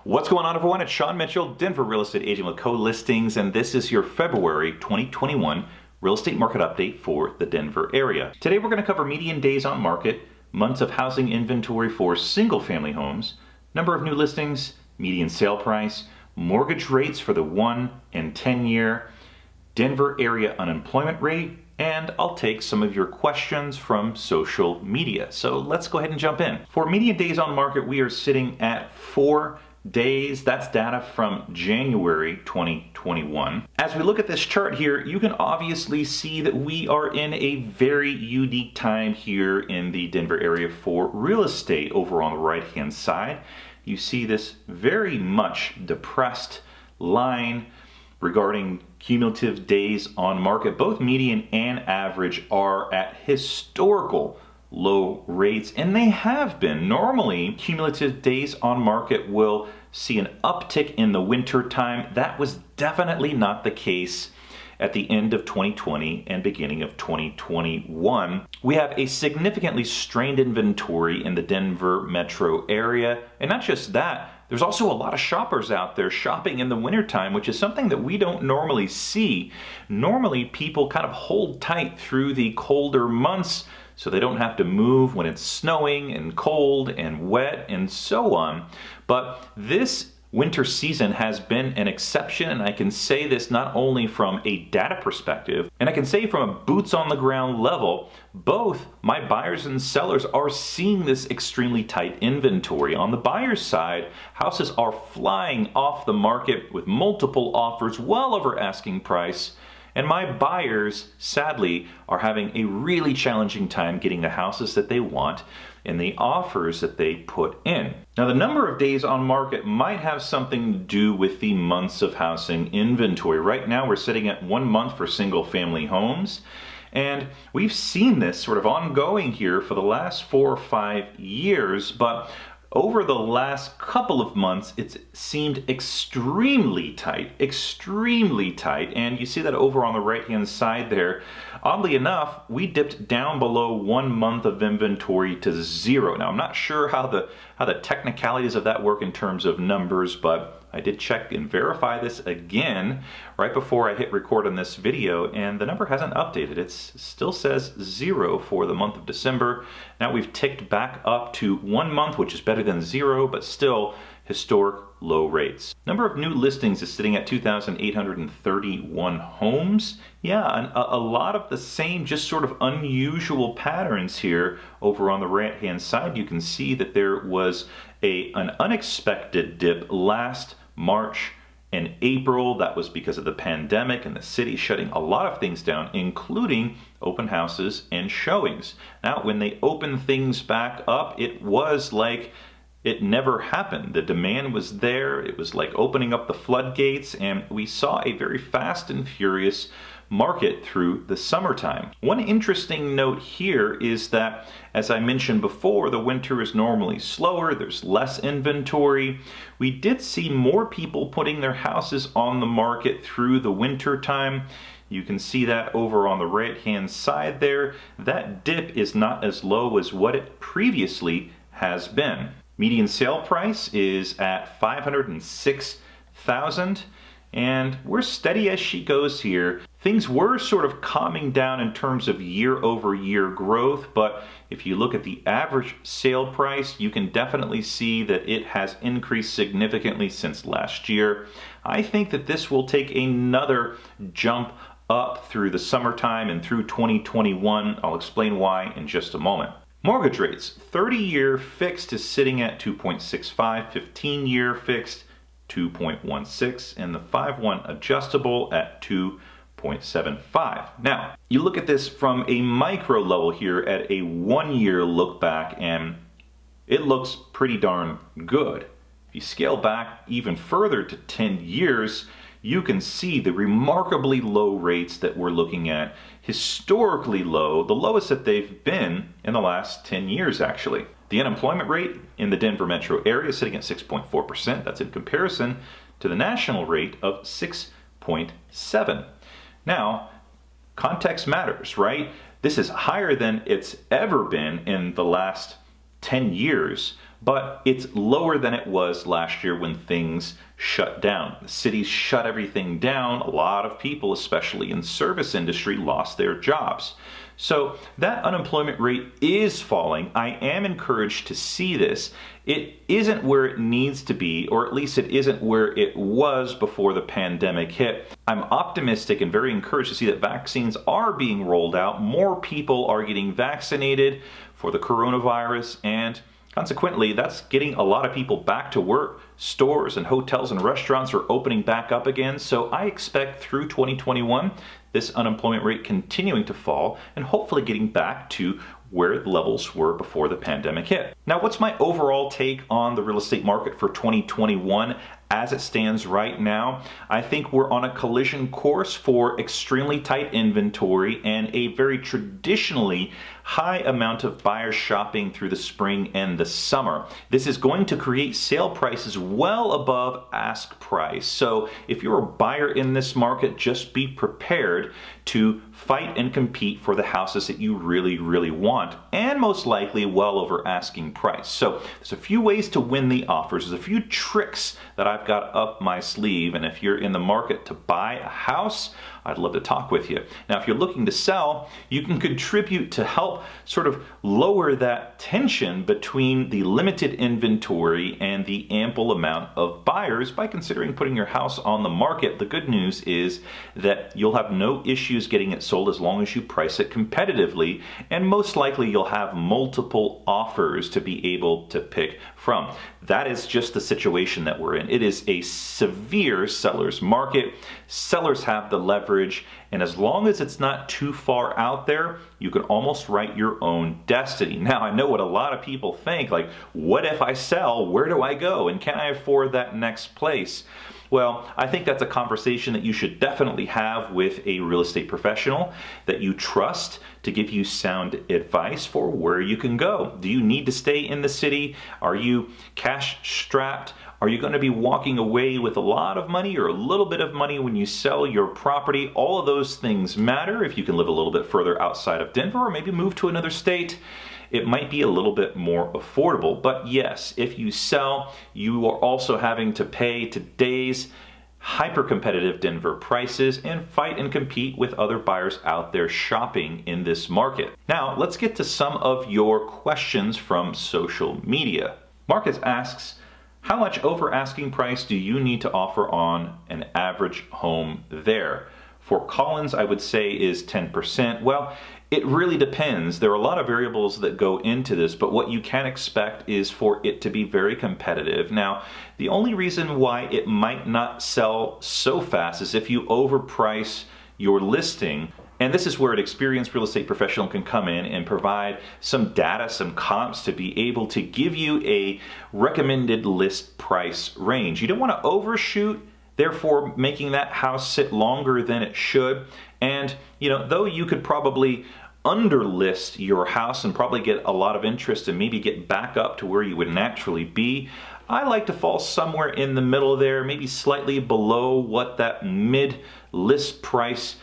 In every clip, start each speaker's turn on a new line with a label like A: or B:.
A: What's going on, everyone? It's Sean Mitchell, Denver real estate agent with Co-Listings, and this is your February 2021 real estate market update for the Denver area. Today we're going to cover median days on market, months of housing inventory for single family homes, number of new listings, median sale price, mortgage rates for the 1 and 10 year, Denver area unemployment rate, and I'll take some of your questions from social media. So let's go ahead and jump in. For median days on market, we are sitting at 4 days. That's data from January 2021. As we look at this chart here, you can obviously see that we are in a very unique time here in the Denver area for real estate. Over on the right-hand side, you see this very much depressed line regarding cumulative days on market. Both median and average are at historical low rates, and they have been. Normally, cumulative days on market will see an uptick in the winter time. That was definitely not the case at the end of 2020 and beginning of 2021. We have a significantly strained inventory in the Denver metro area, and not just that, there's also a lot of shoppers out there shopping in the wintertime, which is something that we don't normally see. Normally, people kind of hold tight through the colder months so they don't have to move when it's snowing and cold and wet and so on. But this winter season has been an exception, and I can say this not only from a data perspective, and I can say from a boots on the ground level, both my buyers and sellers are seeing this extremely tight inventory. On the buyer's side, houses are flying off the market with multiple offers well over asking price. And my buyers, sadly, are having a really challenging time getting the houses that they want and the offers that they put in. Now, the number of days on market might have something to do with the months of housing inventory. Right now, we're sitting at 1 month for single family homes. And we've seen this sort of ongoing here for the last 4 or 5 years, but over the last couple of months, it's seemed extremely tight, and you see that over on the right-hand side there. Oddly enough, we dipped down below 1 month of inventory to 0. Now, I'm not sure how the technicalities of that work in terms of numbers, but I did check and verify this again right before I hit record on this video, and the number hasn't updated. It still says 0 for the month of December. Now we've ticked back up to 1 month, which is better than 0, but still historic low rates. Number of new listings is sitting at 2,831 homes. Yeah, a lot of the same, just sort of unusual patterns here. Over on the right-hand side, you can see that there was an unexpected dip last March and April. That was because of the pandemic and the city shutting a lot of things down, including open houses and showings. Now, when they opened things back up, it was like it never happened. The demand was there. It was like opening up the floodgates, and we saw a very fast and furious market through the summertime. One interesting note here is that, as I mentioned before, the winter is normally slower, there's less inventory. We did see more people putting their houses on the market through the winter time. You can see that over on the right-hand side there. That dip is not as low as what it previously has been. Median sale price is at $506,000. And we're steady as she goes here. Things were sort of calming down in terms of year-over-year growth, but if you look at the average sale price, you can definitely see that it has increased significantly since last year. I think that this will take another jump up through the summertime and through 2021. I'll explain why in just a moment. Mortgage rates, 30-year fixed is sitting at 2.65, 15-year fixed 2.16, and the 5/1 adjustable at 2.75. Now, you look at this from a micro level here at a 1-year look back, and it looks pretty darn good. If you scale back even further to 10 years, you can see the remarkably low rates that we're looking at. Historically low, the lowest that they've been in the last 10 years, actually. The unemployment rate in the Denver metro area is sitting at 6.4%. That's in comparison to the national rate of 6.7%. Now, context matters, right? This is higher than it's ever been in the last 10 years, but it's lower than it was last year when things shut down. The cities shut everything down. A lot of people, especially in service industry, lost their jobs. So that unemployment rate is falling. I am encouraged to see this. It isn't where it needs to be, or at least it isn't where it was before the pandemic hit. I'm optimistic and very encouraged to see that vaccines are being rolled out. More people are getting vaccinated for the coronavirus, and consequently, that's getting a lot of people back to work. Stores and hotels and restaurants are opening back up again. So I expect through 2021, this unemployment rate continuing to fall and hopefully getting back to where the levels were before the pandemic hit. Now, what's my overall take on the real estate market for 2021 as it stands right now? I think we're on a collision course for extremely tight inventory and a very traditionally high amount of buyers shopping through the spring and the summer. This is going to create sale prices well above ask price. So if you're a buyer in this market, just be prepared to fight and compete for the houses that you really, really want, and most likely well over asking price. So there's a few ways to win the offers. There's a few tricks that I've got up my sleeve, and if you're in the market to buy a house, I'd love to talk with you. Now, if you're looking to sell, you can contribute to help sort of lower that tension between the limited inventory and the ample amount of buyers by considering putting your house on the market. The good news is that you'll have no issues getting it sold as long as you price it competitively, and most likely you'll have multiple offers to be able to pick from. That is just the situation that we're in. It is a severe seller's market. Sellers have the leverage, and as long as it's not too far out there, you can almost write your own destiny. Now, I know what a lot of people think, like, what if I sell? Where do I go? And can I afford that next place? Well, I think that's a conversation that you should definitely have with a real estate professional that you trust to give you sound advice for where you can go. Do you need to stay in the city? Are you cash strapped? Are you going to be walking away with a lot of money or a little bit of money when you sell your property? All of those things matter. If you can live a little bit further outside of Denver or maybe move to another state, it might be a little bit more affordable. But yes, if you sell, you are also having to pay today's hyper-competitive Denver prices and fight and compete with other buyers out there shopping in this market. Now, let's get to some of your questions from social media. Marcus asks, how much over asking price do you need to offer on an average home there? For Collins, I would say is 10%. Well, it really depends. There are a lot of variables that go into this, but what you can expect is for it to be very competitive. Now, the only reason why it might not sell so fast is if you overprice your listing. And this is where an experienced real estate professional can come in and provide some data, some comps to be able to give you a recommended list price range. You don't want to overshoot, therefore making that house sit longer than it should. And, though you could probably underlist your house and probably get a lot of interest and maybe get back up to where you would naturally be, I like to fall somewhere in the middle there, maybe slightly below what that mid-list price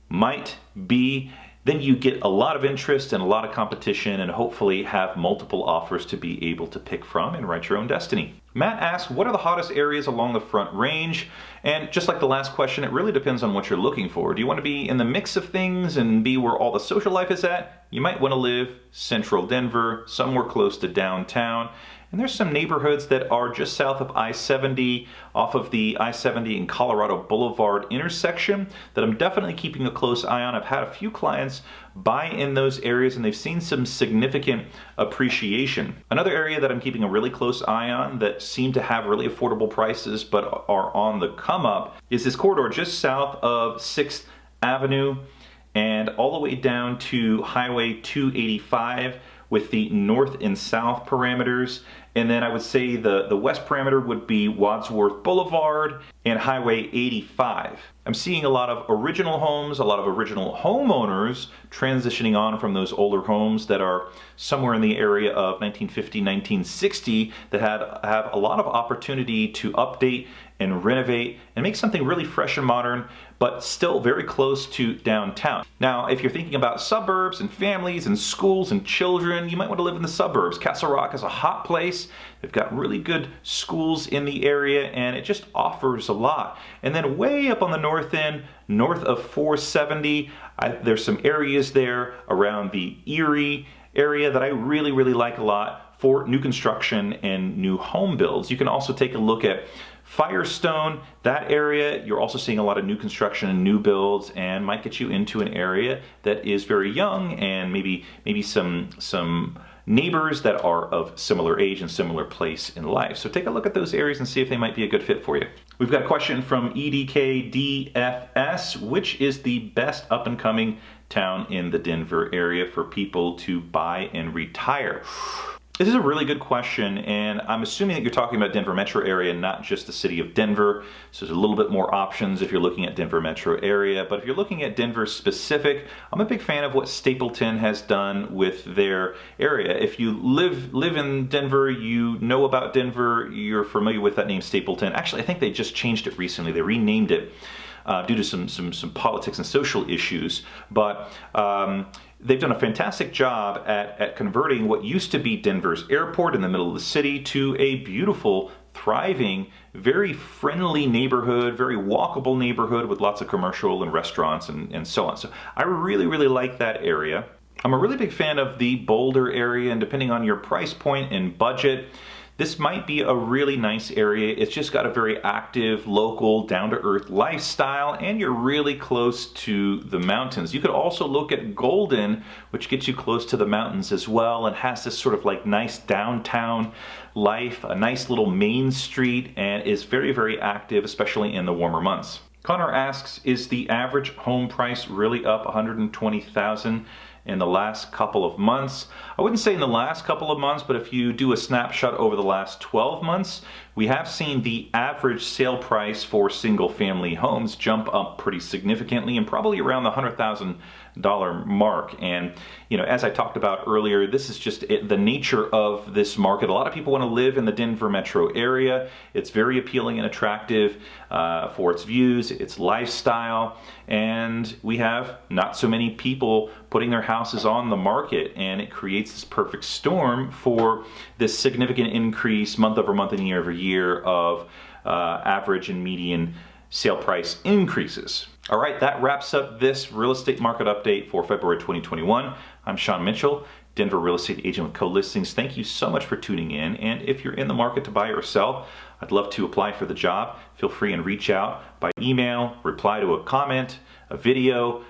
A: might be. Then you get a lot of interest and a lot of competition and hopefully have multiple offers to be able to pick from and write your own destiny. Matt asks, what are the hottest areas along the Front Range? And just like the last question, it really depends on what you're looking for. Do you want to be in the mix of things and be where all the social life is at? You might want to live central Denver, somewhere close to downtown. And there's some neighborhoods that are just south of I-70, off of the I-70 and Colorado Boulevard intersection that I'm definitely keeping a close eye on. I've had a few clients buy in those areas and they've seen some significant appreciation. Another area that I'm keeping a really close eye on that seem to have really affordable prices but are on the come up is this corridor just south of 6th Avenue and all the way down to Highway 285 with the north and south parameters. And then I would say the west parameter would be Wadsworth Boulevard and Highway 85. I'm seeing a lot of original homes, a lot of original homeowners transitioning on from those older homes that are somewhere in the area of 1950, 1960 that have a lot of opportunity to update and renovate and make something really fresh and modern, but still very close to downtown. Now, if you're thinking about suburbs and families and schools and children, you might want to live in the suburbs. Castle Rock is a hot place. They've got really good schools in the area, and it just offers a lot. And then way up on the north end, north of 470, there's some areas there around the Erie area that I really, really like a lot for new construction and new home builds. You can also take a look at Firestone, that area. You're also seeing a lot of new construction and new builds, and might get you into an area that is very young, and maybe some neighbors that are of similar age and similar place in life. So take a look at those areas and see if they might be a good fit for you. We've got a question from EDKDFS. Which is the best up and coming town in the Denver area for people to buy and retire? This is a really good question, and I'm assuming that you're talking about Denver metro area, not just the city of Denver. So there's a little bit more options if you're looking at Denver metro area. But if you're looking at Denver specific, I'm a big fan of what Stapleton has done with their area. If you live in Denver, you know about Denver, you're familiar with that name Stapleton. Actually, I think they just changed it recently. They renamed it due to some politics and social issues. But they've done a fantastic job at converting what used to be Denver's airport in the middle of the city to a beautiful, thriving, very friendly neighborhood, very walkable neighborhood with lots of commercial and restaurants and so on. So I really, really like that area. I'm a really big fan of the Boulder area, and depending on your price point and budget, this might be a really nice area. It's just got a very active, local, down-to-earth lifestyle, and you're really close to the mountains. You could also look at Golden, which gets you close to the mountains as well, and has this sort of like nice downtown life, a nice little main street, and is very, very active, especially in the warmer months. Connor asks, is the average home price really up $120,000 in the last couple of months? I wouldn't say in the last couple of months, but if you do a snapshot over the last 12 months, we have seen the average sale price for single family homes jump up pretty significantly, and probably around the $100,000 mark. And as I talked about earlier, this is just the nature of this market. A lot of people want to live in the Denver metro area. It's very appealing and attractive for its views, its lifestyle, and we have not so many people putting their houses on the market, and it creates this perfect storm for this significant increase month over month and year over year of average and median sale price increases. All right, that wraps up this real estate market update for February 2021. I'm Sean Mitchell, Denver real estate agent with Co-Listings. Thank you so much for tuning in. And if you're in the market to buy or sell, I'd love to apply for the job. Feel free and reach out by email, reply to a comment, a video,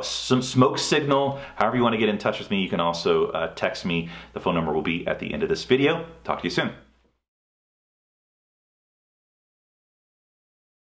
A: some smoke signal, however you want to get in touch with me. You can also text me. The phone number will be at the end of this video. Talk to you soon.